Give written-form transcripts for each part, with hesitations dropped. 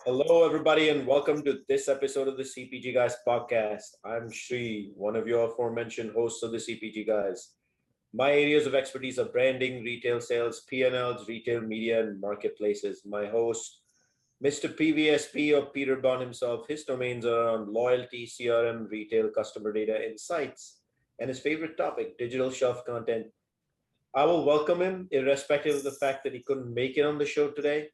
Hello, everybody, and welcome to this episode of the CPG Guys podcast. I'm Shri, one of your aforementioned hosts of the CPG Guys. My areas of expertise are branding, retail sales, P&Ls, retail media, and marketplaces. My host, Mr. PVSB or Peter Bond himself, his domains are on loyalty, CRM, retail, customer data, insights, and his favorite topic, digital shelf content. I will welcome him, irrespective of the fact that he couldn't make it on the show today.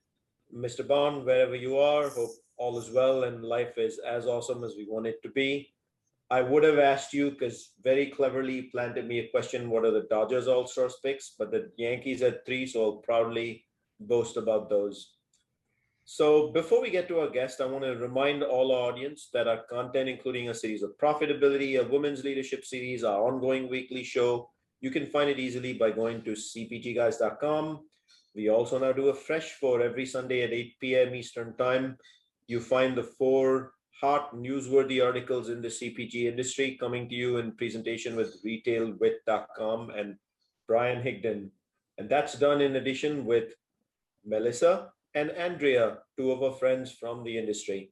Mr. Bond, wherever you are, hope all is well and life is as awesome as we want it to be. I would have asked you because very cleverly planted me a question, what are the Dodgers All-Stars picks? But the Yankees at three, so I'll proudly boast about those. So before we get to our guest, I want to remind all our audience that our content, including a series of profitability, a women's leadership series, our ongoing weekly show, you can find it easily by going to cpgguys.com. We also now do a fresh for every Sunday at 8 p.m. Eastern Time. You find the four hot newsworthy articles in the CPG industry coming to you in presentation with retailwit.com and Brian Higdon. And that's done in addition with Melissa and Andrea, two of our friends from the industry.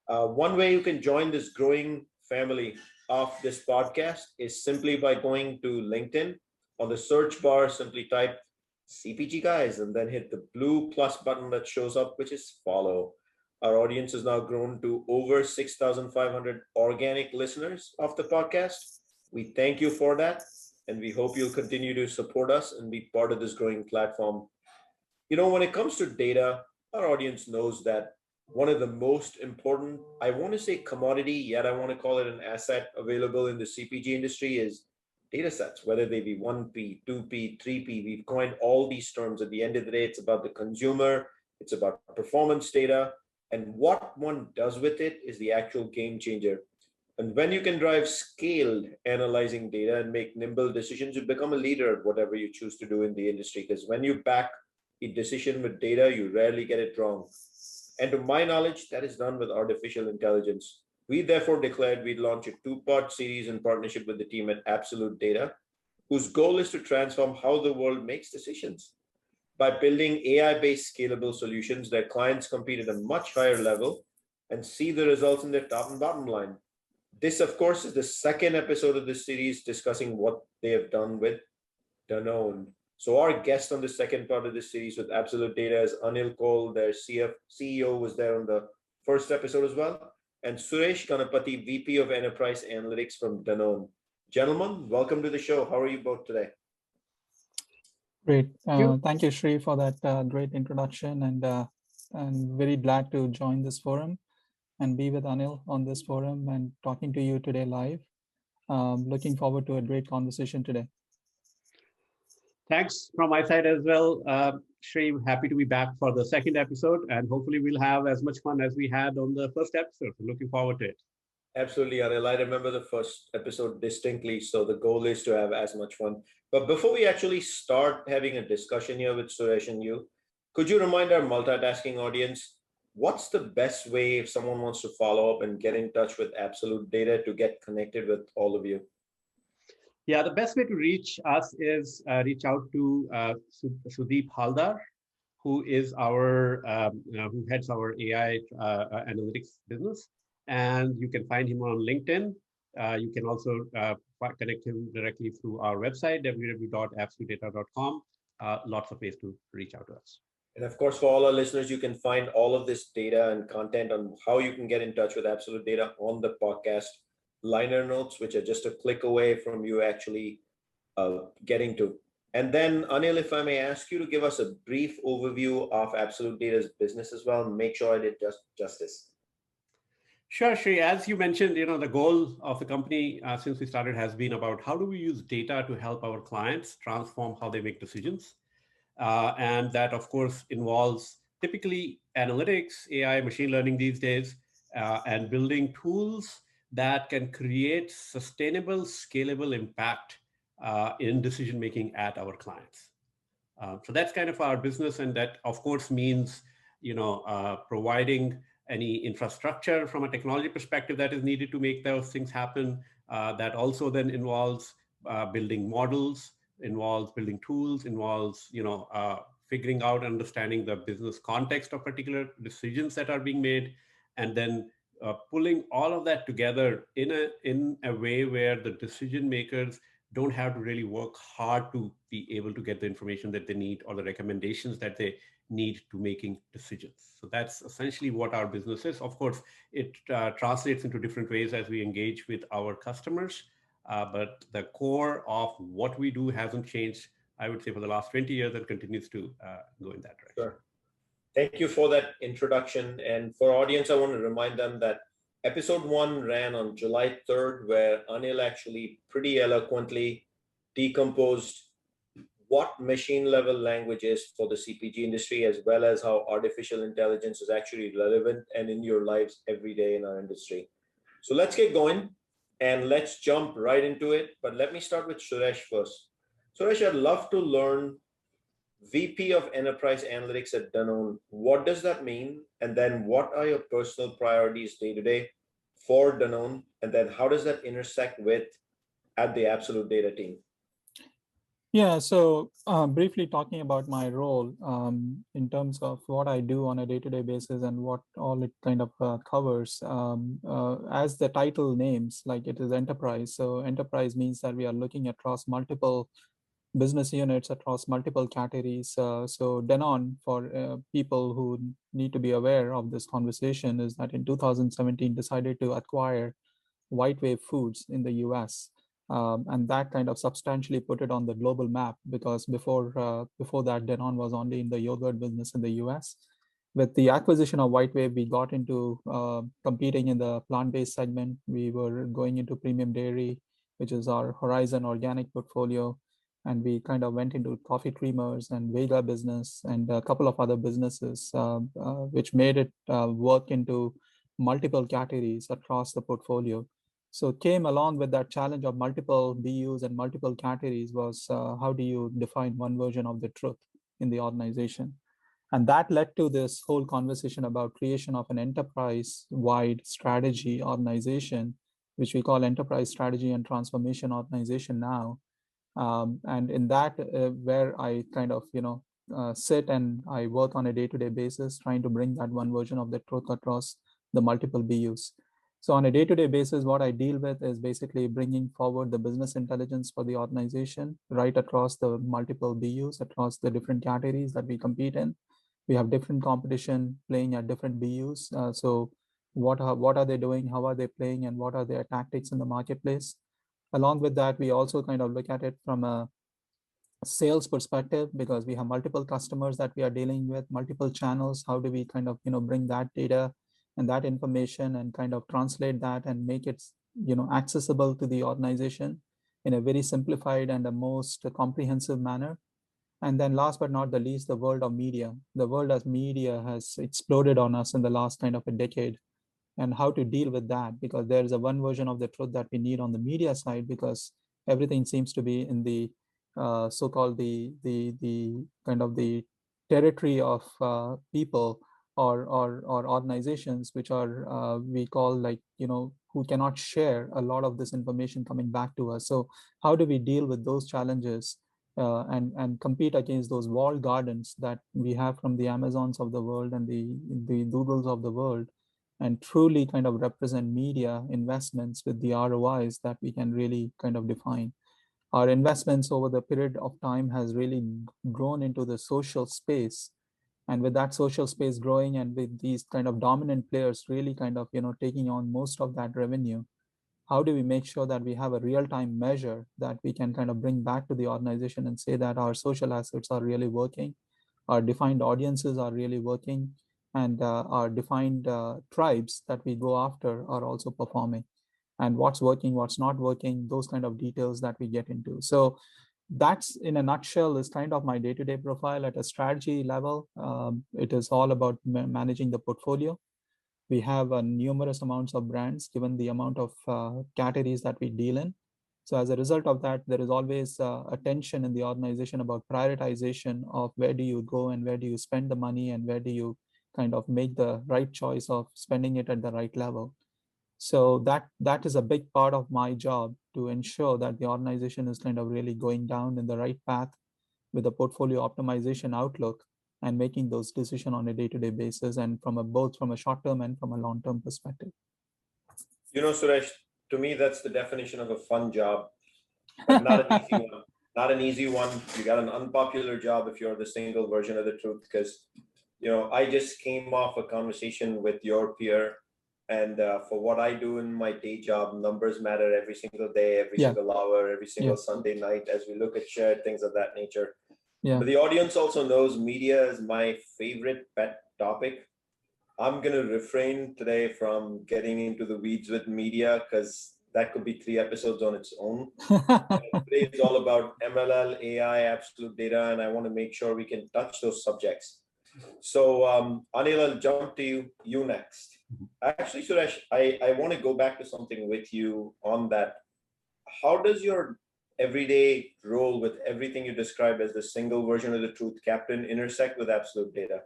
One way you can join this growing family of this podcast is simply by going to LinkedIn. On the search bar, simply type CPG Guys and then hit the blue plus button that shows up, which is follow. Our audience has now grown to over 6,500 organic listeners of the podcast. We thank you for that, and we hope you'll continue to support us and be part of this growing platform. When it comes to data, our audience knows that one of the most important, I want to say commodity, yet I want to call it an asset available in the CPG industry is data sets, whether they be 1P, 2P, 3P. We've coined all these terms. At the end of the day, it's about the consumer, it's about performance data, and what one does with it is the actual game changer. And when you can drive scaled analyzing data and make nimble decisions, you become a leader at whatever you choose to do in the industry. Because when you back a decision with data, you rarely get it wrong. And to my knowledge, that is done with artificial intelligence. We therefore declared we'd launch a two-part series in partnership with the team at Absolutdata, whose goal is to transform how the world makes decisions. By building AI-based scalable solutions, their clients compete at a much higher level and see the results in their top and bottom line. This, of course, is the second episode of this series discussing what they have done with Danone. So our guest on the second part of this series with Absolutdata is Anil Kaul, their CEO was there on the first episode as well, and Suresh Ganapathy, VP of Enterprise Analytics from Danone. Gentlemen, welcome to the show. How are you both today? Great. You. Thank you, Shri, for that great introduction, and very glad to join this forum and be with Anil on this forum and talking to you today live. Looking forward to a great conversation today. Thanks from my side as well. Shri, happy to be back for the second episode, and hopefully we'll have as much fun as we had on the first episode. So looking forward to it. Absolutely, Anil. I remember the first episode distinctly, so the goal is to have as much fun. But before we actually start having a discussion here with Suresh and you, could you remind our multitasking audience, what's the best way if someone wants to follow up and get in touch with Absolutdata to get connected with all of you? Yeah, the best way to reach us is reach out to Sudeep Haldar, who is who heads our AI analytics business, and you can find him on LinkedIn. You can also connect him directly through our website www.absolutdata.com. Lots of ways to reach out to us. And of course, for all our listeners, you can find all of this data and content on how you can get in touch with Absolutdata on the podcast liner notes, which are just a click away from you actually getting to. And then, Anil, if I may ask you to give us a brief overview of Absolutdata's business as well, and make sure I did justice. Sure, Shri. As you mentioned, the goal of the company since we started has been about how do we use data to help our clients transform how they make decisions. And that, of course, involves typically analytics, AI, machine learning these days, and building tools that can create sustainable, scalable impact in decision-making at our clients. So that's kind of our business. And that, of course, means, providing any infrastructure from a technology perspective that is needed to make those things happen. That also then involves building models, involves building tools, involves, figuring out, understanding the business context of particular decisions that are being made, and then pulling all of that together in a way where the decision makers don't have to really work hard to be able to get the information that they need or the recommendations that they need to making decisions. So that's essentially what our business is. Of course, it translates into different ways as we engage with our customers, but the core of what we do hasn't changed, I would say, for the last 20 years, and continues to go in that direction. Sure. Thank you for that introduction. And for our audience, I want to remind them that episode 1 ran on July 3rd, where Anil actually pretty eloquently decomposed what machine level language is for the CPG industry, as well as how artificial intelligence is actually relevant and in your lives every day in our industry. So let's get going and let's jump right into it. But let me start with Suresh first. Suresh, I'd love to learn VP of Enterprise Analytics at Danone. What does that mean? And then what are your personal priorities day to day for Danone? And then how does that intersect with at the Absolutdata team? Yeah, so briefly talking about my role in terms of what I do on a day-to-day basis and what all it kind of covers. As the title names, like it is enterprise. So enterprise means that we are looking across multiple business units across multiple categories. So Danone, for people who need to be aware of this conversation, is that in 2017 decided to acquire White Wave Foods in the US. And that kind of substantially put it on the global map, because before that, Danone was only in the yogurt business in the US. With the acquisition of White Wave, we got into competing in the plant-based segment. We were going into premium dairy, which is our Horizon organic portfolio. And we kind of went into coffee creamers and Vega business and a couple of other businesses, which made it work into multiple categories across the portfolio. So came along with that challenge of multiple BUs and multiple categories was how do you define one version of the truth in the organization? And that led to this whole conversation about creation of an enterprise-wide strategy organization, which we call Enterprise Strategy and Transformation Organization now. And in that, where I kind of, sit and I work on a day-to-day basis, trying to bring that one version of the truth across the multiple BUs. So on a day-to-day basis, what I deal with is basically bringing forward the business intelligence for the organization right across the multiple BUs, across the different categories that we compete in. We have different competition playing at different BUs. So what are they doing? How are they playing? And what are their tactics in the marketplace? Along with that, we also kind of look at it from a sales perspective, because we have multiple customers that we are dealing with, multiple channels. How do we kind of, bring that data and that information and kind of translate that and make it, accessible to the organization in a very simplified and the most comprehensive manner. And then last but not the least, the world of media. The world of media has exploded on us in the last kind of a decade, and how to deal with that, because there is a one version of the truth that we need on the media side, because everything seems to be in the so-called the kind of the territory of people or organizations which are we call like who cannot share a lot of this information coming back to us. So how do we deal with those challenges and compete against those walled gardens that we have from the Amazons of the world and the Googles of the world, and truly kind of represent media investments with the ROIs that we can really kind of define. Our investments over the period of time has really grown into the social space. And with that social space growing and with these kind of dominant players really kind of, taking on most of that revenue, how do we make sure that we have a real-time measure that we can kind of bring back to the organization and say that our social assets are really working, our defined audiences are really working, and our defined tribes that we go after are also performing, and what's working, what's not working, those kind of details that we get into. So that's in a nutshell is kind of my day-to-day profile at a strategy level. It is all about managing the portfolio. We have numerous amounts of brands given the amount of categories that we deal in. So as a result of that, there is always a tension in the organization about prioritization of where do you go and where do you spend the money and where do you kind of make the right choice of spending it at the right level. So that is a big part of my job, to ensure that the organization is kind of really going down in the right path with a portfolio optimization outlook and making those decisions on a day-to-day basis, and both from a short-term and from a long-term perspective. Suresh, to me, that's the definition of a fun job, but not an easy one. Not an easy one. You got an unpopular job if you're the single version of the truth, because, I just came off a conversation with your peer, and for what I do in my day job, numbers matter every single day, every single hour, every single Sunday night, as we look at shared things of that nature. Yeah. But the audience also knows media is my favorite pet topic. I'm going to refrain today from getting into the weeds with media, because that could be 3 episodes on its own. Today is all about MLL, AI, absolute data, and I want to make sure we can touch those subjects. So Anil, I'll jump to you next. Actually, Suresh, I want to go back to something with you on that. How does your everyday role with everything you describe as the single version of the truth captain intersect with absolute data?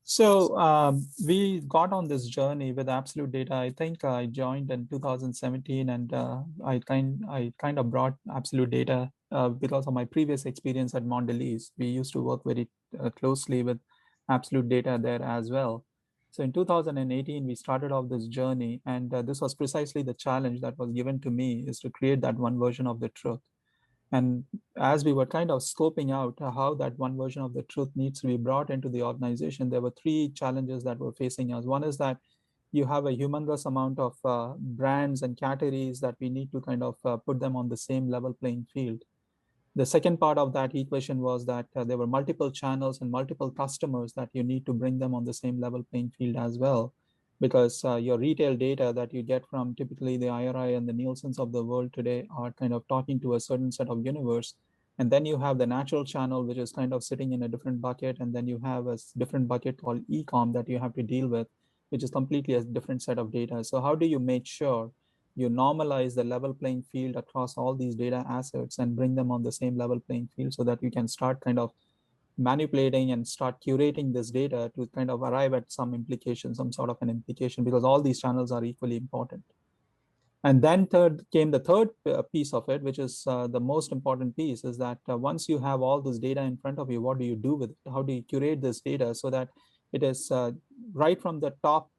So we got on this journey with Absolutdata. I think I joined in 2017, and I kind of brought Absolutdata because of my previous experience at Mondelez. We used to work very closely with Absolutdata there as well. So in 2018, we started off this journey, and this was precisely the challenge that was given to me, is to create that one version of the truth. And as we were kind of scoping out how that one version of the truth needs to be brought into the organization, there were 3 challenges that were facing us. One is that you have a humongous amount of brands and categories that we need to kind of put them on the same level playing field. The second part of that equation was that there were multiple channels and multiple customers that you need to bring them on the same level playing field as well, because your retail data that you get from typically the IRI and the Nielsen's of the world today are kind of talking to a certain set of universe. And then you have the natural channel, which is kind of sitting in a different bucket. And then you have a different bucket called e-com that you have to deal with, which is completely a different set of data. So how do you make sure you normalize the level playing field across all these data assets and bring them on the same level playing field, so that you can start kind of manipulating and start curating this data to kind of arrive at some implication, some sort of an implication, because all these channels are equally important. And then came the third piece of it, which is the most important piece, is that once you have all this data in front of you, what do you do with it? How do you curate this data so that it is right from the top,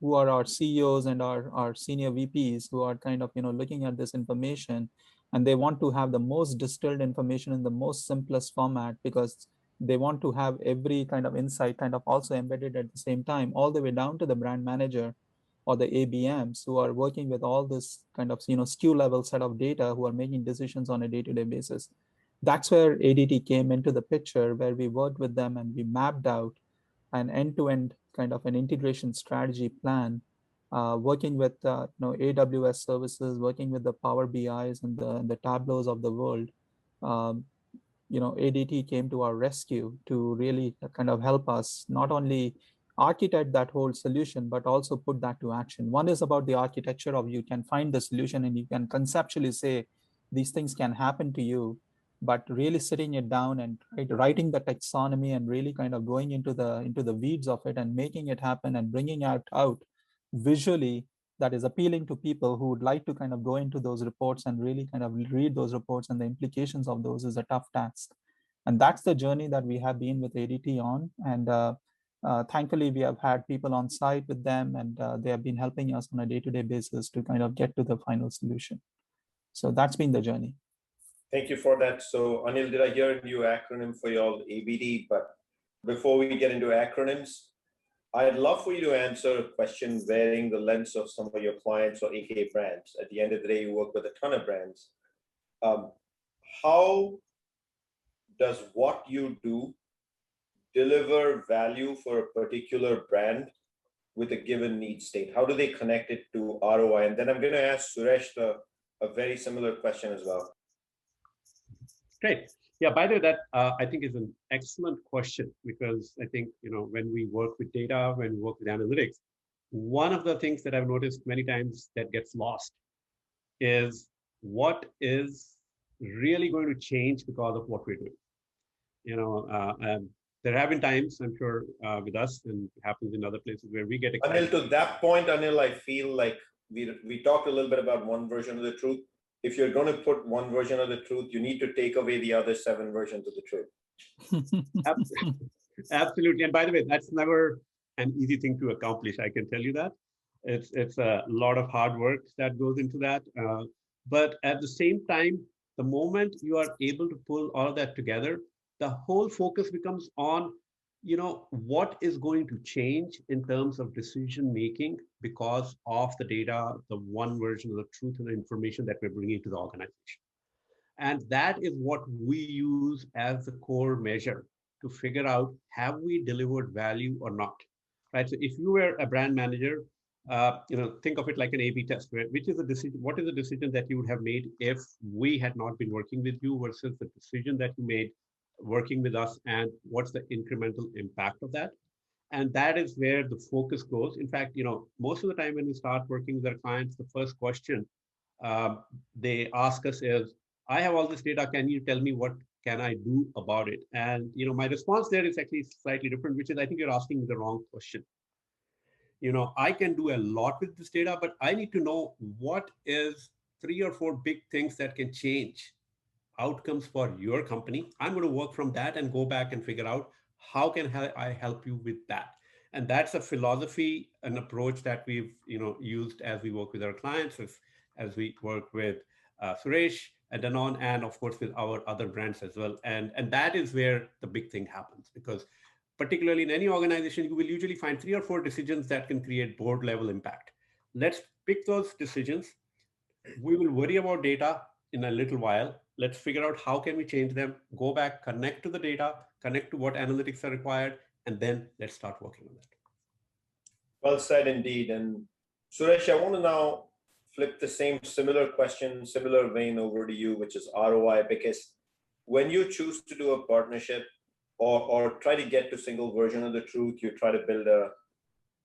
who are our CEOs and our senior VPs, who are kind of looking at this information, and they want to have the most distilled information in the most simplest format, because they want to have every kind of insight kind of also embedded at the same time, all the way down to the brand manager or the ABMs, who are working with all this kind of SKU level set of data, who are making decisions on a day-to-day basis. That's where ADT came into the picture, where we worked with them and we mapped out an end-to-end kind of an integration strategy plan, working with AWS services, working with the Power BIs and the Tableaus of the world. ADT came to our rescue to really kind of help us not only architect that whole solution, but also put that to action. One is about the architecture of, you can find the solution and you can conceptually say these things can happen to you, but really sitting it down and writing the taxonomy and really kind of going into the weeds of it and making it happen and bringing it out visually, that is appealing to people who would like to kind of go into those reports and really kind of read those reports and the implications of those, is a tough task. And that's the journey that we have been with ADT on. And thankfully, we have had people on site with them, and they have been helping us on a day-to-day basis to kind of get to the final solution. So that's been the journey. Thank you for that. So Anil, did I hear a new acronym for y'all, ABD? But before we get into acronyms, I'd love for you to answer a question wearing the lens of some of your clients or AKA brands. At the end of the day, you work with a ton of brands. How does what you do deliver value for a particular brand with a given need state? How do they connect it to ROI? And then I'm going to ask Suresh a very similar question as well. Great. Yeah, by the way, that I think is an excellent question, because I think, when we work with data, when we work with analytics, one of the things that I've noticed many times that gets lost is what is really going to change because of what we're doing. There have been times, I'm sure, with us, and it happens in other places, where we get excited. Anil, to that point, Anil, I feel like we talked a little bit about one version of the truth. if you're going to put one version of the truth, you need to take away the other 7 versions of the truth. Absolutely. And by the way, that's never an easy thing to accomplish. I can tell you that. It's a lot of hard work that goes into that. But at the same time, the moment you are able to pull all of that together, the whole focus becomes on, what is going to change in terms of decision making because of the data, the one version of the truth and the information that we're bringing to the organization. And that is what we use as the core measure to figure out, have we delivered value or not, right? So if you were a brand manager, think of it like an A/B test, right? Which is the decision? What is the decision that you would have made if we had not been working with you versus the decision that you made working with us, and what's the incremental impact of that? And that is where the focus goes. In fact, most of the time when we start working with our clients, the first question they ask us is, I have all this data. Can you tell me what can I do about it? And my response there is actually slightly different, which is, I think you're asking me the wrong question. I can do a lot with this data, but I need to know what is 3 or 4 big things that can change outcomes for your company. I'm going to work from that and go back and figure out how can I help you with that. And that's a philosophy, an approach that we've used as we work with our clients, as we work with Suresh at Danone, and of course with our other brands as well. And that is where the big thing happens, because particularly in any organization, you will usually find 3 or 4 decisions that can create board level impact. Let's pick those decisions. We will worry about data in a little while. Let's figure out how can we change them, go back, connect to the data, connect to what analytics are required, and then let's start working on that. Well said indeed. And Suresh, I want to now flip the similar question, similar vein over to you, which is ROI, because when you choose to do a partnership or try to get to single version of the truth, you try to build a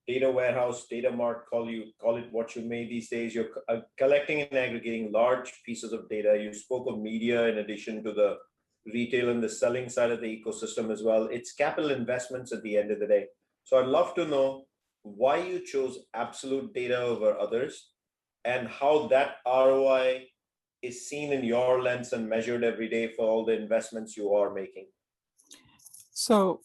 data warehouse, data mart, call it what you may these days. You're collecting and aggregating large pieces of data. You spoke of media in addition to the retail and the selling side of the ecosystem as well. It's capital investments at the end of the day. So I'd love to know why you chose Absolutdata over others, and how that ROI is seen in your lens and measured every day for all the investments you are making. So,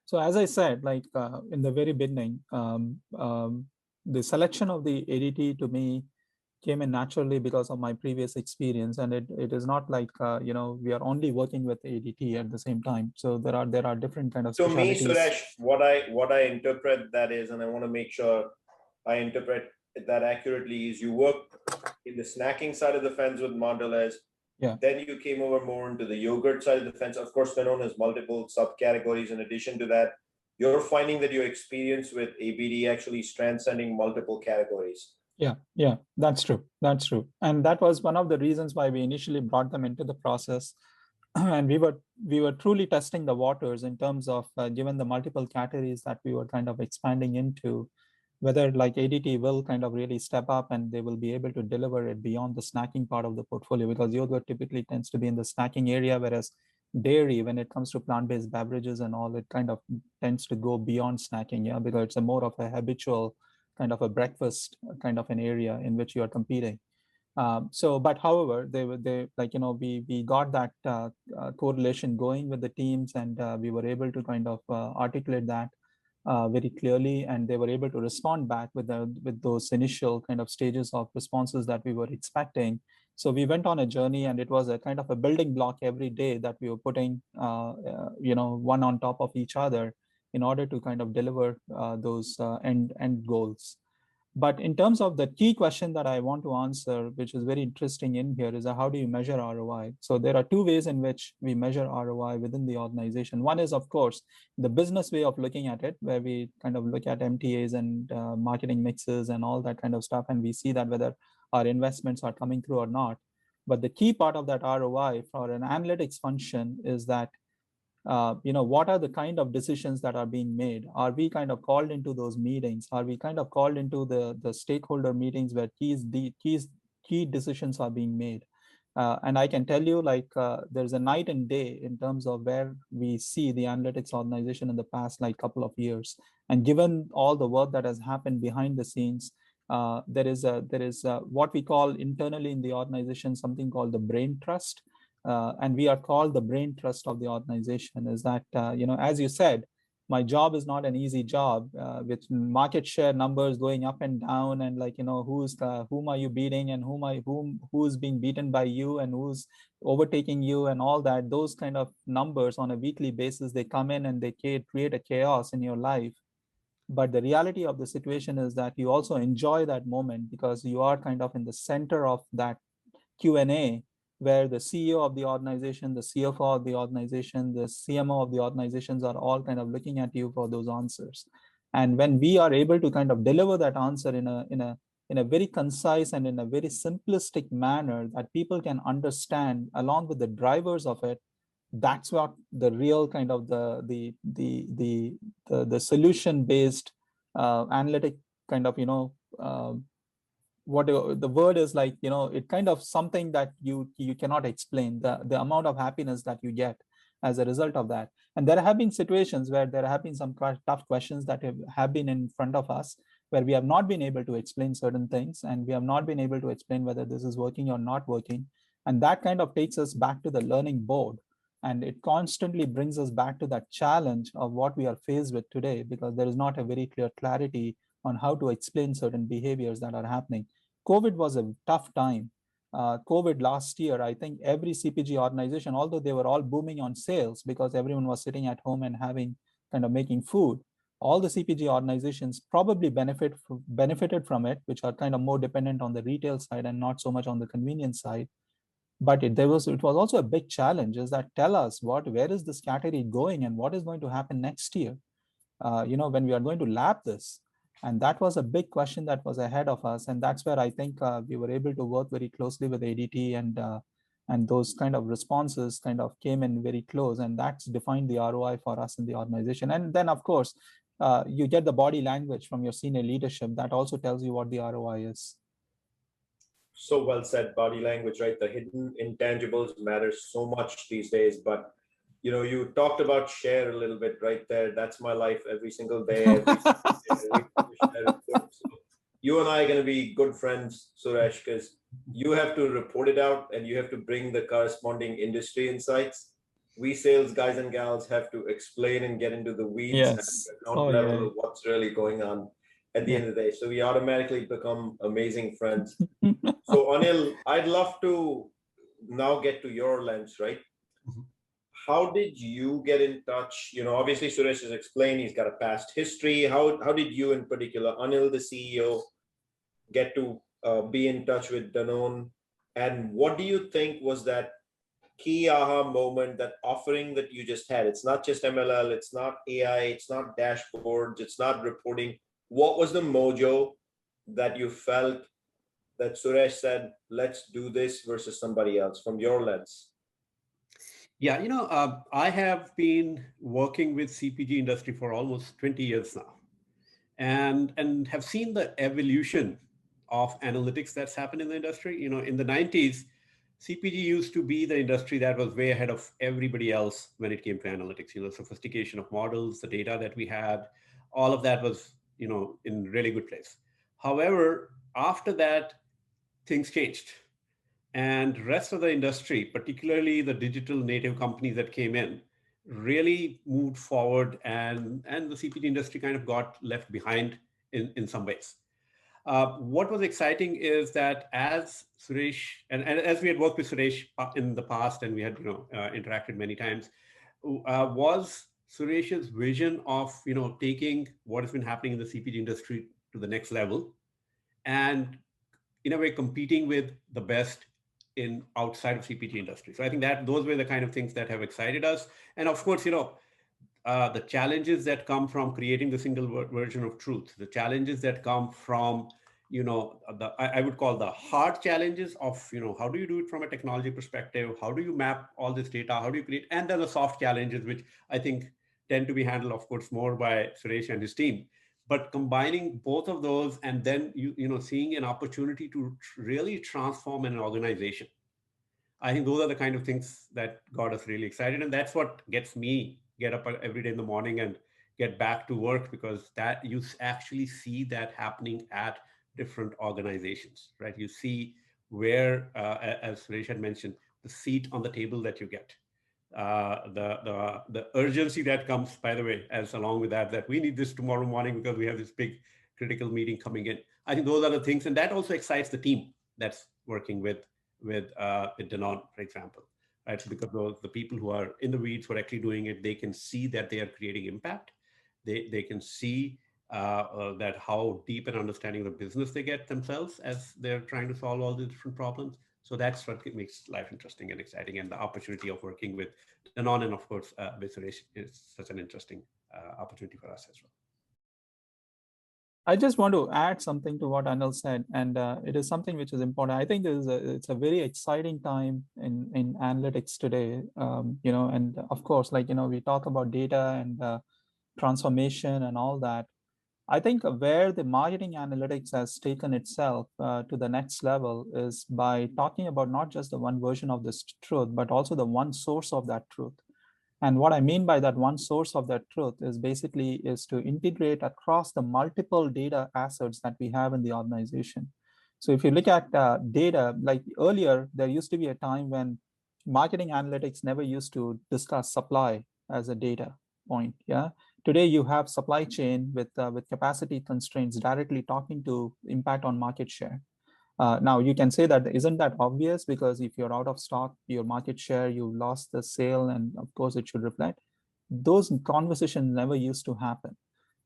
so as I said, like in the very beginning, the selection of the ADT to me came in naturally because of my previous experience, and it is not like we are only working with ADT at the same time. So there are different kind of specialties. To me, Suresh, what I interpret that is, and I want to make sure I interpret that accurately, is you work in the snacking side of the fence with Mondelez. Yeah. Then you came over more into the yogurt side of the fence. Of course, Danone has multiple subcategories. In addition to that, you're finding that your experience with ABD actually is transcending multiple categories. Yeah, that's true. That's true. And that was one of the reasons why we initially brought them into the process. And we were truly testing the waters in terms of given the multiple categories that we were kind of expanding into, whether like ADT will kind of really step up and they will be able to deliver it beyond the snacking part of the portfolio, because yogurt typically tends to be in the snacking area, whereas dairy, when it comes to plant-based beverages and all, it kind of tends to go beyond snacking, yeah, because it's a more of a habitual kind of a breakfast kind of an area in which you are competing. But however, we got that correlation going with the teams, and we were able to kind of articulate that very clearly, and they were able to respond back with those initial kind of stages of responses that we were expecting. So we went on a journey, and it was a kind of a building block every day that we were putting, one on top of each other in order to kind of deliver those end goals. But in terms of the key question that I want to answer, which is very interesting in here, is how do you measure ROI? So there are 2 ways in which we measure ROI within the organization. One is, of course, the business way of looking at it, where we kind of look at MTAs and marketing mixes and all that kind of stuff, and we see that whether our investments are coming through or not. But the key part of that ROI for an analytics function is that what are the kind of decisions that are being made? Are we kind of called into those meetings? Are we kind of called into the stakeholder meetings where key decisions are being made? And I can tell you, like, there's a night and day in terms of where we see the analytics organization in the past, like, couple of years. And given all the work that has happened behind the scenes, there is what we call internally in the organization something called the brain trust, and we are called the brain trust of the organization. Is that as you said, my job is not an easy job, with market share numbers going up and down, and whom are you beating, and who's being beaten by you, and who's overtaking you, and all that. Those kind of numbers on a weekly basis, they come in and they create a chaos in your life. But the reality of the situation is that you also enjoy that moment because you are kind of in the center of that Q&A, where the CEO of the organization, the CFO of the organization, the CMO of the organizations are all kind of looking at you for those answers. And when we are able to kind of deliver that answer in a very concise and in a very simplistic manner that people can understand, along with the drivers of it, that's what the real kind of the solution based analytic kind of what the word is, like it kind of something that you cannot explain, the amount of happiness that you get as a result of that. And there have been situations where there have been some tough questions that have been in front of us, where we have not been able to explain certain things, and we have not been able to explain whether this is working or not working. And that kind of takes us back to the learning board, and it constantly brings us back to that challenge of what we are faced with today, because there is not a very clear clarity on how to explain certain behaviors that are happening. COVID was a tough time. COVID last year, I think every CPG organization, although they were all booming on sales because everyone was sitting at home and making food, all the CPG organizations probably benefited from it, which are kind of more dependent on the retail side and not so much on the convenience side. But it was also a big challenge, is that tell us where is this category going and what is going to happen next year, when we are going to lap this. And that was a big question that was ahead of us. And that's where I think we were able to work very closely with ADT, and those kind of responses kind of came in very close, and that's defined the ROI for us in the organization. And then of course, you get the body language from your senior leadership that also tells you what the ROI is. So well said. Body language, right? The hidden intangibles matter so much these days. But you talked about share a little bit right there. That's my life every single day. So you and I are going to be good friends, Suresh, because you have to report it out and you have to bring the corresponding industry insights. We sales guys and gals have to explain and get into the weeds, yes. and account level of what's really going on at the end of the day. So we automatically become amazing friends. So Anil, I'd love to now get to your lens, right? Mm-hmm. How did you get in touch? Obviously Suresh has explained he's got a past history. How did you in particular, Anil, the CEO, get to be in touch with Danone? And what do you think was that key aha moment, that offering that you just had? It's not just MLL, it's not AI, it's not dashboards, it's not reporting. What was the mojo that you felt that Suresh said, let's do this versus somebody else, from your lens? Yeah, I have been working with CPG industry for almost 20 years now, and have seen the evolution of analytics that's happened in the industry. In the 90s, CPG used to be the industry that was way ahead of everybody else when it came to analytics. Sophistication of models, the data that we had, all of that was, in really good place. However, after that, things changed. And rest of the industry, particularly the digital native companies that came in, really moved forward, and the CPG industry kind of got left behind in some ways. What was exciting is that as Suresh, and as we had worked with Suresh in the past, and we had interacted many times, was Suresh's vision of taking what has been happening in the CPG industry to the next level, and in a way competing with the best in outside of CPG industry. So I think that those were the kind of things that have excited us. And of course, the challenges that come from creating the single version of truth, the challenges that come from, I would call the hard challenges of, how do you do it from a technology perspective? How do you map all this data? How do you create? And then the soft challenges, which I think tend to be handled, of course, more by Suresh and his team. But combining both of those, and then seeing an opportunity to really transform an organization, I think those are the kind of things that got us really excited, and that's what gets me get up every day in the morning and get back to work, because that you actually see that happening at different organizations, right? You see where, as Suresh had mentioned, the seat on the table that you get, the urgency that comes, by the way, as along with that we need this tomorrow morning because we have this big critical meeting coming in. I think those are the things, and that also excites the team that's working with Danone, for example, right? So because the people who are in the weeds, who are actually doing it, they can see that they are creating impact. They can see that how deep an understanding of the business they get themselves as they're trying to solve all the different problems. So that's what makes life interesting and exciting, and the opportunity of working with Danone and of course with Suresh is such an interesting opportunity for us as well. I just want to add something to what Anil said, and it is something which is important. I think it's a very exciting time in analytics today. And of course, we talk about data and transformation and all that. I think where the marketing analytics has taken itself to the next level is by talking about not just the one version of this truth, but also the one source of that truth. And what I mean by that one source of that truth is basically is to integrate across the multiple data assets that we have in the organization. So if you look at data, like earlier, there used to be a time when marketing analytics never used to discuss supply as a data point. Yeah. Today you have supply chain with capacity constraints directly talking to impact on market share. Now you can say that isn't that obvious, because if you're out of stock, your market share, you lost the sale, and of course it should reflect. Those conversations never used to happen.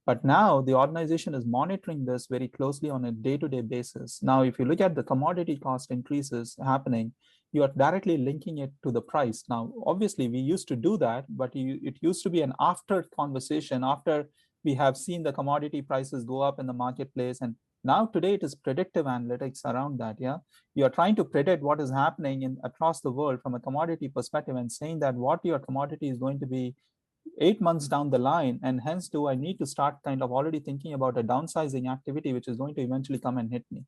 But now the organization is monitoring this very closely on a day-to-day basis. Now, if you look at the commodity cost increases happening, you are directly linking it to the price. Now, obviously, we used to do that, but it used to be an after conversation after we have seen the commodity prices go up in the marketplace. And now today it is predictive analytics around that. Yeah, you are trying to predict what is happening across the world from a commodity perspective and saying that what your commodity is going to be 8 months down the line, and hence do I need to start kind of already thinking about a downsizing activity which is going to eventually come and hit me.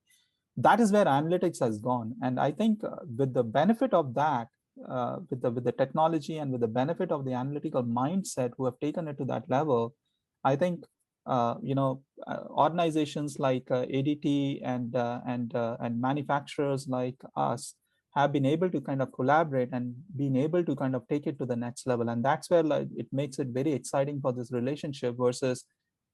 That is where analytics has gone. And I think with the benefit of that, with the technology and with the benefit of the analytical mindset who have taken it to that level, I think organizations like ADT and manufacturers like us have been able to kind of collaborate and been able to kind of take it to the next level. And that's where it makes it very exciting for this relationship versus,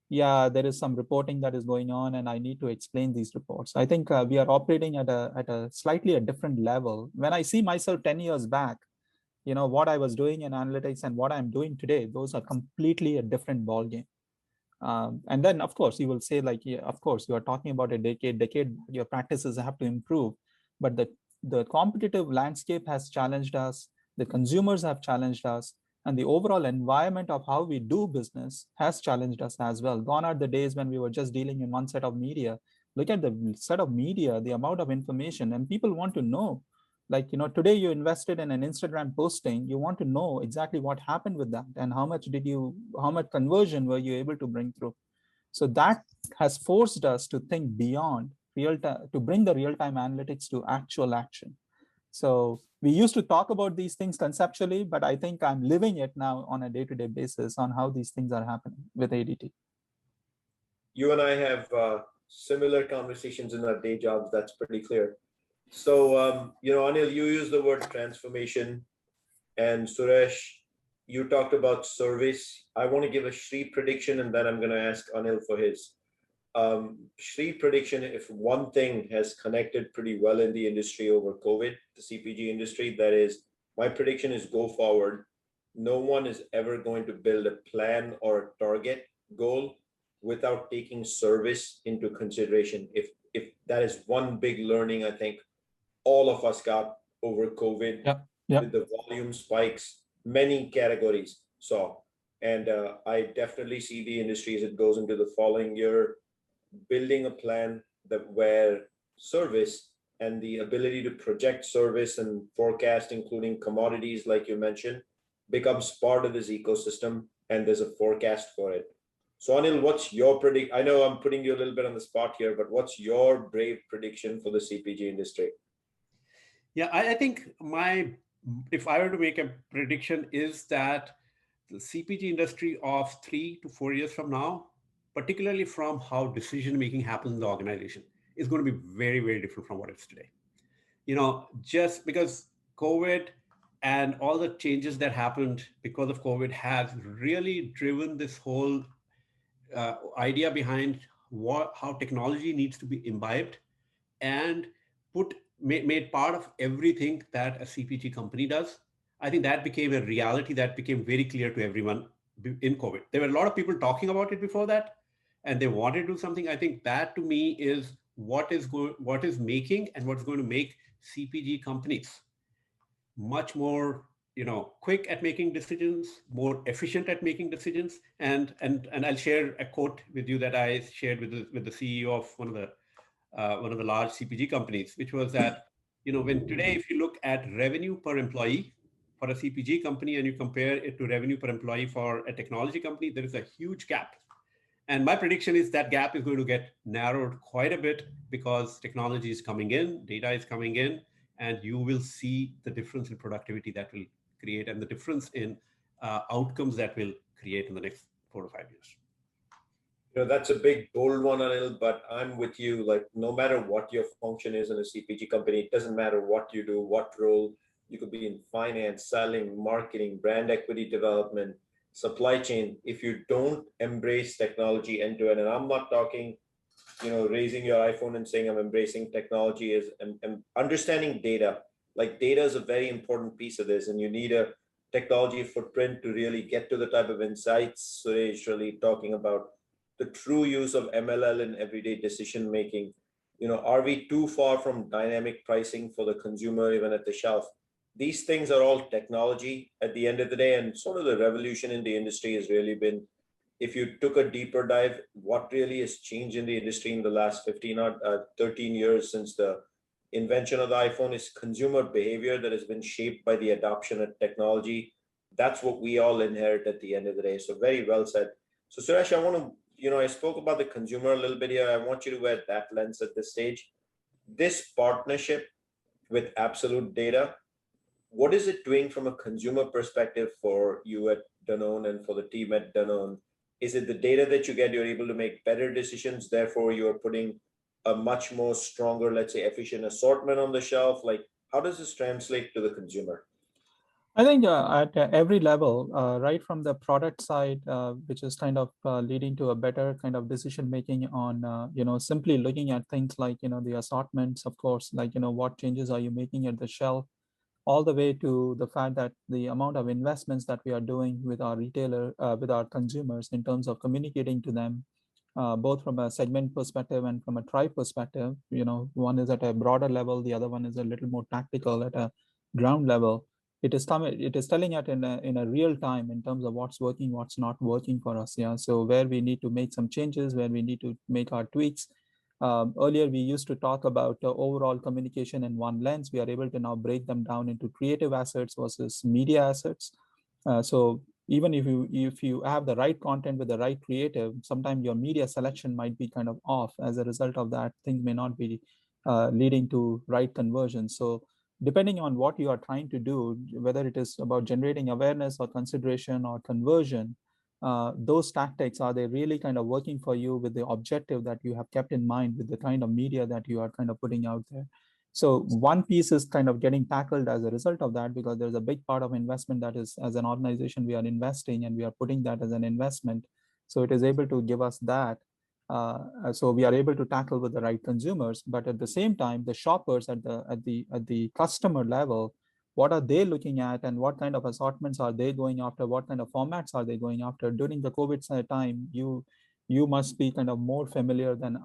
yeah, there is some reporting that is going on and I need to explain these reports. I think we are operating at a slightly a different level. When I see myself 10 years back, what I was doing in analytics and what I'm doing today, those are completely a different ballgame. And then, of course, you will say like, yeah, of course, you are talking about a decade, your practices have to improve. But the competitive landscape has challenged us, the consumers have challenged us, and the overall environment of how we do business has challenged us as well. Gone are the days when we were just dealing in one set of media. Look at the set of media, the amount of information, and people want to know. Like, today you invested in an Instagram posting, you want to know exactly what happened with that and how much conversion were you able to bring through. So that has forced us to think beyond real time, to bring the real-time analytics to actual action. So we used to talk about these things conceptually, but I think I'm living it now on a day-to-day basis on how these things are happening with ADT. You and I have similar conversations in our day jobs. That's pretty clear. So, Anil, you use the word transformation, and Suresh, you talked about service. I want to give a Shri prediction, and then I'm going to ask Anil for his. Shri prediction, if one thing has connected pretty well in the industry over COVID, the CPG industry, that is, my prediction is go forward. No one is ever going to build a plan or a target goal without taking service into consideration. If that is one big learning, I think all of us got over COVID. Yep. With the volume spikes, many categories saw. And I definitely see the industry as it goes into the following year, building a plan where service and the ability to project service and forecast, including commodities, like you mentioned, becomes part of this ecosystem, and there's a forecast for it. So Anil, what's your predict? I know I'm putting you a little bit on the spot here, but what's your brave prediction for the CPG industry? Yeah, I think if I were to make a prediction, is that the CPG industry of 3 to 4 years from now, particularly from how decision making happens in the organization, is going to be very, very different from what it's today. Just because COVID and all the changes that happened because of COVID has really driven this whole idea behind how technology needs to be imbibed and made part of everything that a CPG company does. I think that became a reality that became very clear to everyone in COVID. There were a lot of people talking about it before that, and they wanted to do something. I think that to me is what is making and what's going to make CPG companies much more quick at making decisions, more efficient at making decisions. And I'll share a quote with you that I shared with the CEO of one of the large CPG companies, which was that when today if you look at revenue per employee for a CPG company and you compare it to revenue per employee for a technology company, there is a huge gap. And my prediction is that gap is going to get narrowed quite a bit because technology is coming in, data is coming in, and you will see the difference in productivity that will create and the difference in outcomes that will create in the next 4 to 5 years. That's a big, bold one, Anil, but I'm with you. Like, no matter what your function is in a CPG company, it doesn't matter what you do, what role. You could be in finance, selling, marketing, brand equity development, supply chain. If you don't embrace technology end to end, and I'm not talking, raising your iPhone and saying I'm embracing technology, is understanding data. Like, data is a very important piece of this, and you need a technology footprint to really get to the type of insights Suresh really talking about, the true use of MLL in everyday decision making. Are we too far from dynamic pricing for the consumer, even at the shelf? These things are all technology at the end of the day, and sort of the revolution in the industry has really been, if you took a deeper dive, what really has changed in the industry in the last 15 or 13 years since the invention of the iPhone is consumer behavior that has been shaped by the adoption of technology. That's what we all inherit at the end of the day. So very well said. So Suresh, I want to, I spoke about the consumer a little bit here. I want you to wear that lens at this stage. This partnership with Absolutdata, what is it doing from a consumer perspective for you at Danone and for the team at Danone? Is it the data that you get, you're able to make better decisions, therefore you're putting a much more stronger, let's say, efficient assortment on the shelf? Like, how does this translate to the consumer? I think at every level, right from the product side, which is kind of leading to a better kind of decision making on, simply looking at things like, the assortments, of course, like, what changes are you making at the shelf, all the way to the fact that the amount of investments that we are doing with our retailer, with our consumers in terms of communicating to them, both from a segment perspective and from a tribe perspective. One is at a broader level, the other one is a little more tactical at a ground level. It is telling it in a real time in terms of what's working, what's not working for us. Yeah. So where we need to make some changes, where we need to make our tweaks. Earlier, we used to talk about overall communication in one lens. We are able to now break them down into creative assets versus media assets. So even if you have the right content with the right creative, sometimes your media selection might be kind of off. As a result of that, things may not be leading to right conversion. So depending on what you are trying to do, whether it is about generating awareness or consideration or conversion, those tactics, are they really kind of working for you with the objective that you have kept in mind with the kind of media that you are kind of putting out there? So one piece is kind of getting tackled as a result of that, because there's a big part of investment that is, as an organization, we are investing and we are putting that as an investment. So it is able to give us that. So we are able to tackle with the right consumers, but at the same time, the shoppers at the customer level, what are they looking at and what kind of assortments are they going after, what kind of formats are they going after? During the COVID time, you must be kind of more familiar than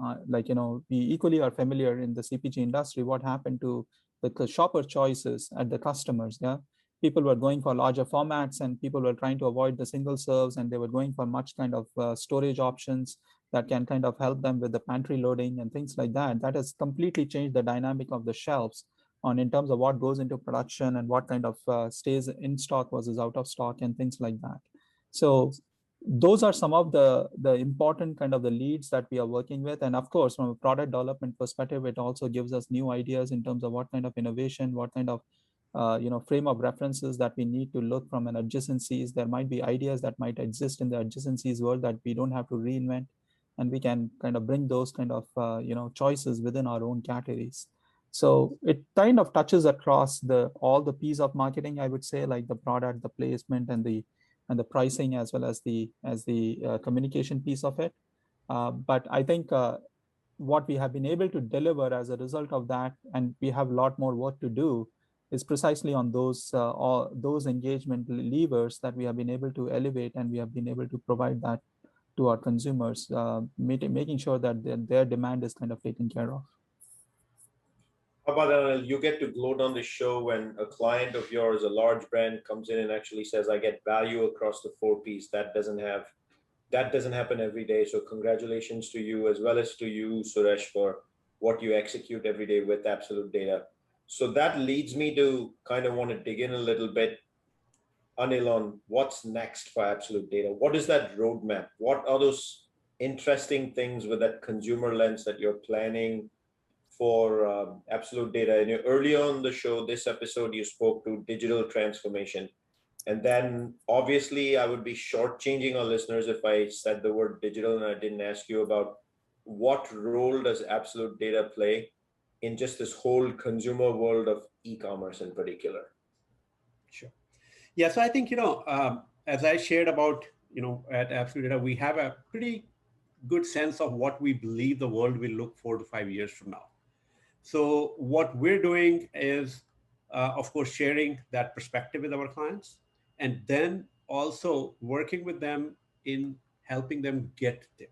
we equally are familiar in the CPG industry what happened to the shopper choices at the customers. Yeah, people were going for larger formats and people were trying to avoid the single serves, and they were going for much kind of storage options that can kind of help them with the pantry loading and things like that. That has completely changed the dynamic of the shelves on in terms of what goes into production and what kind of stays in stock versus out of stock and things like that. So those are some of the important kind of the leads that we are working with. And of course, from a product development perspective, it also gives us new ideas in terms of what kind of innovation, what kind of frame of references that we need to look from an adjacencies. There might be ideas that might exist in the adjacencies world that we don't have to reinvent. and we can kind of bring those kind of choices within our own categories. So it kind of touches across all the piece of marketing, I would say, like the product, the placement, and the pricing, as well as the communication piece of it. But I think what we have been able to deliver as a result of that, and we have a lot more work to do, is precisely on those engagement levers that we have been able to elevate, and we have been able to provide that to our consumers, making sure that their demand is kind of taken care of. How about you get to gloat on the show when a client of yours, a large brand, comes in and actually says, "I get value across the four Ps." That doesn't happen every day. So congratulations to you, as well as to you, Suresh, for what you execute every day with Absolute Data. So that leads me to kind of want to dig in a little bit, Anil, on what's next for Absolute Data. What is that roadmap? What are those interesting things with that consumer lens that you're planning for Absolute Data? And earlier on the show, this episode, you spoke to digital transformation. And then obviously I would be shortchanging our listeners if I said the word digital and I didn't ask you about what role does Absolute Data play in just this whole consumer world of e-commerce in particular? Sure. Yeah, so I think, as I shared about, at Absolute Data, we have a pretty good sense of what we believe the world will look 4 to 5 years from now. So what we're doing is, of course, sharing that perspective with our clients, and then also working with them in helping them get there.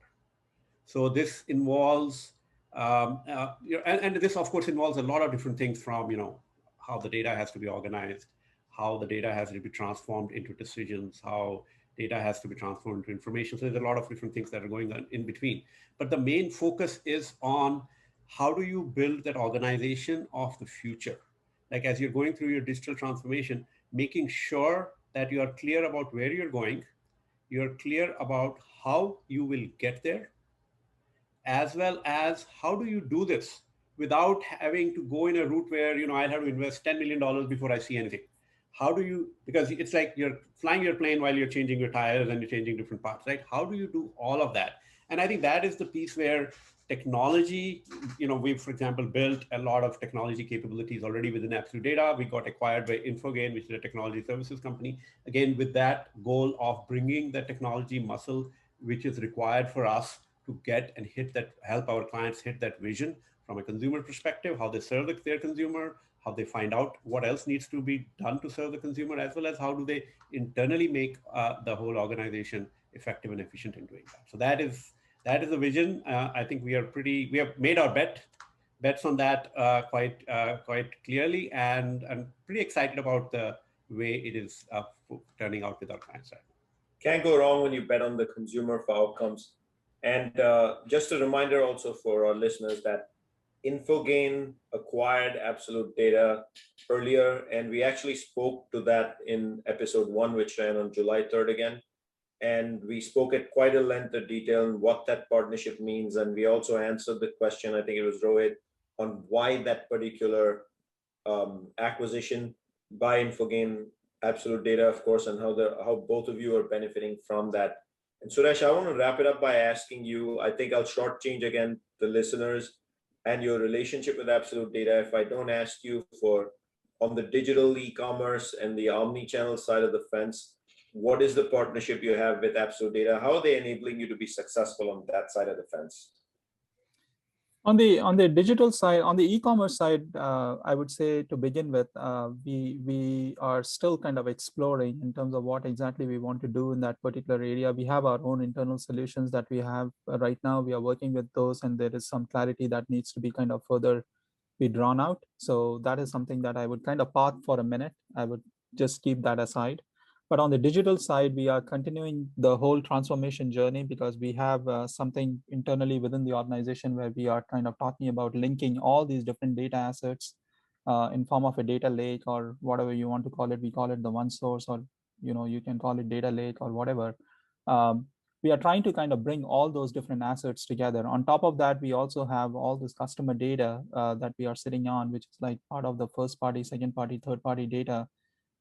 So this involves, and this of course involves a lot of different things, from how the data has to be organized, how the data has to be transformed into decisions, how data has to be transformed into information. So there's a lot of different things that are going on in between. But the main focus is on how do you build that organization of the future? Like as you're going through your digital transformation, making sure that you are clear about where you're going, you're clear about how you will get there, as well as how do you do this without having to go in a route where, I'll have to invest $10 million before I see anything. How do you, because it's like you're flying your plane while you're changing your tires and you're changing different parts, right? How do you do all of that? And I think that is the piece where technology, we've, for example, built a lot of technology capabilities already within Absolute Data. We got acquired by Infogain, which is a technology services company. Again, with that goal of bringing the technology muscle, which is required for us to get and help our clients hit that vision from a consumer perspective, how they serve their consumer, how they find out what else needs to be done to serve the consumer, as well as how do they internally make the whole organization effective and efficient in doing that. So that is the vision. I think we have made our bets on that quite clearly, and I'm pretty excited about the way it is turning out with our clients right now. Can't go wrong when you bet on the consumer for outcomes. And just a reminder also for our listeners that Infogain acquired Absolute Data earlier, and we actually spoke to that in episode 1, which ran on July 3rd again. And we spoke at quite a length of detail on what that partnership means. And we also answered the question, I think it was Rohit, on why that particular acquisition by Infogain, Absolute Data, of course, and how both of you are benefiting from that. And Suresh, I want to wrap it up by asking you, I think I'll shortchange again the listeners and your relationship with Absolute Data if I don't ask you for, on the digital e-commerce and the omni-channel side of the fence, what is the partnership you have with Absolute Data? How are they enabling you to be successful on that side of the fence? On the digital side, on the e-commerce side, I would say to begin with, we are still kind of exploring in terms of what exactly we want to do in that particular area. We have our own internal solutions that we have right now. We are working with those, and there is some clarity that needs to be kind of further be drawn out. So that is something that I would kind of park for a minute. I would just keep that aside. But on the digital side, we are continuing the whole transformation journey because we have something internally within the organization where we are kind of talking about linking all these different data assets in form of a data lake, or whatever you want to call it. We call it the one source, or you can call it data lake or whatever. We are trying to kind of bring all those different assets together. On top of that, we also have all this customer data that we are sitting on, which is like part of the first party, second party, third party data,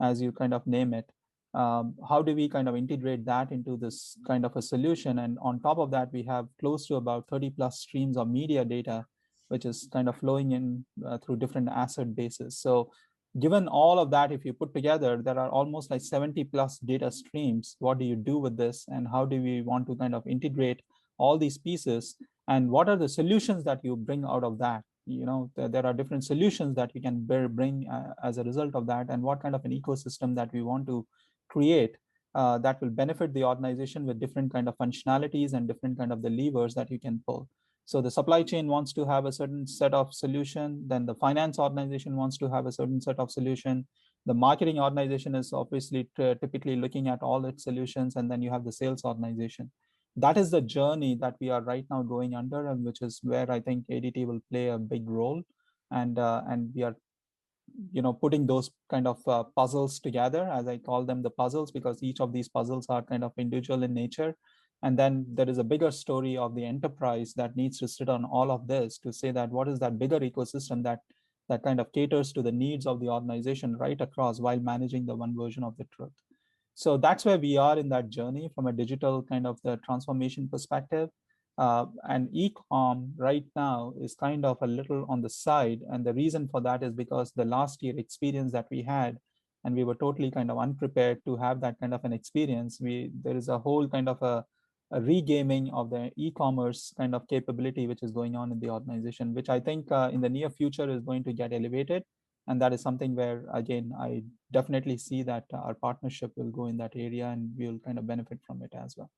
as you kind of name it. How do we kind of integrate that into this kind of a solution? And on top of that, we have close to about 30 plus streams of media data, which is kind of flowing in through different asset bases. So given all of that, if you put together, there are almost like 70 plus data streams. What do you do with this? And how do we want to kind of integrate all these pieces? And what are the solutions that you bring out of that? There are different solutions that you can bring as a result of that, and what kind of an ecosystem that we want to create that will benefit the organization with different kind of functionalities and different kind of the levers that you can pull. So the supply chain wants to have a certain set of solution, then the finance organization wants to have a certain set of solution. The marketing organization is obviously typically looking at all its solutions, and then you have the sales organization. That is the journey that we are right now going under, and which is where I think ADT will play a big role. And we are putting those kind of puzzles together, as I call them, the puzzles, because each of these puzzles are kind of individual in nature. And then there is a bigger story of the enterprise that needs to sit on all of this to say that what is that bigger ecosystem that kind of caters to the needs of the organization right across, while managing the one version of the truth. So that's where we are in that journey from a digital kind of the transformation perspective. And e-com right now is kind of a little on the side. And the reason for that is because the last year experience that we had, and we were totally kind of unprepared to have that kind of an experience. There is a whole kind of a regaming of the e-commerce kind of capability which is going on in the organization, which I think in the near future is going to get elevated. And that is something where, again, I definitely see that our partnership will go in that area, and we'll kind of benefit from it as well.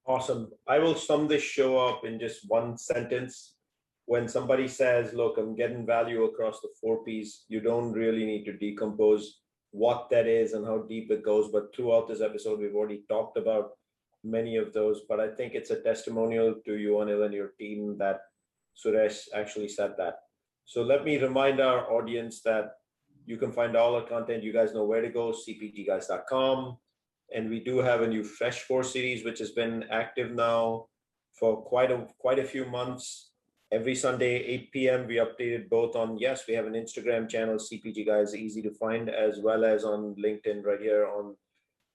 Awesome. I will sum this show up in just one sentence. When somebody says, look, I'm getting value across the 4 Ps, you don't really need to decompose what that is and how deep it goes. But throughout this episode, we've already talked about many of those. But I think it's a testimonial to you, Anil, and your team that Suresh actually said that. So let me remind our audience that you can find all our content. You guys know where to go, cpgguys.com. And we do have a new Fresh 4 series, which has been active now for quite a few months. Every Sunday, 8 p.m., we updated both on, yes, we have an Instagram channel, CPG Guys, easy to find, as well as on LinkedIn right here on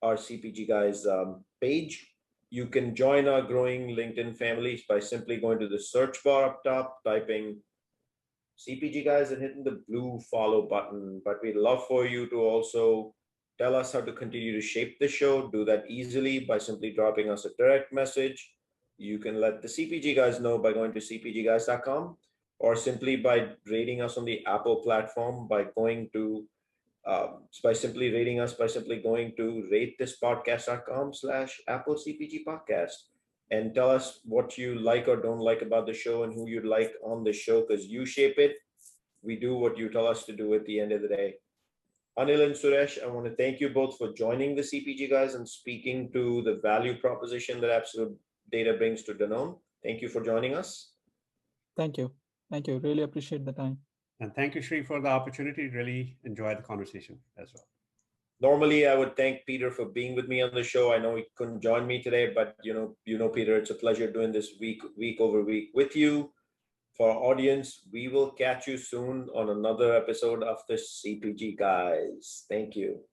our CPG Guys page. You can join our growing LinkedIn families by simply going to the search bar up top, typing CPG Guys and hitting the blue follow button. But we'd love for you to also tell us how to continue to shape the show. Do that easily by simply dropping us a direct message. You can let the CPG Guys know by going to cpgguys.com, or simply by rating us on the Apple platform by going to by simply rating us by simply going to ratethispodcast.com/Apple CPG podcast, and tell us what you like or don't like about the show and who you'd like on the show, because you shape it. We do what you tell us to do at the end of the day. Anil and Suresh, I want to thank you both for joining the CPG Guys and speaking to the value proposition that Absolute Data brings to Danone. Thank you for joining us. Thank you. Thank you. Really appreciate the time. And thank you, Shri, for the opportunity. Really enjoyed the conversation as well. Normally, I would thank Peter for being with me on the show. I know he couldn't join me today, but Peter, it's a pleasure doing this week over week with you. For our audience, we will catch you soon on another episode of the CPG Guys. Thank you.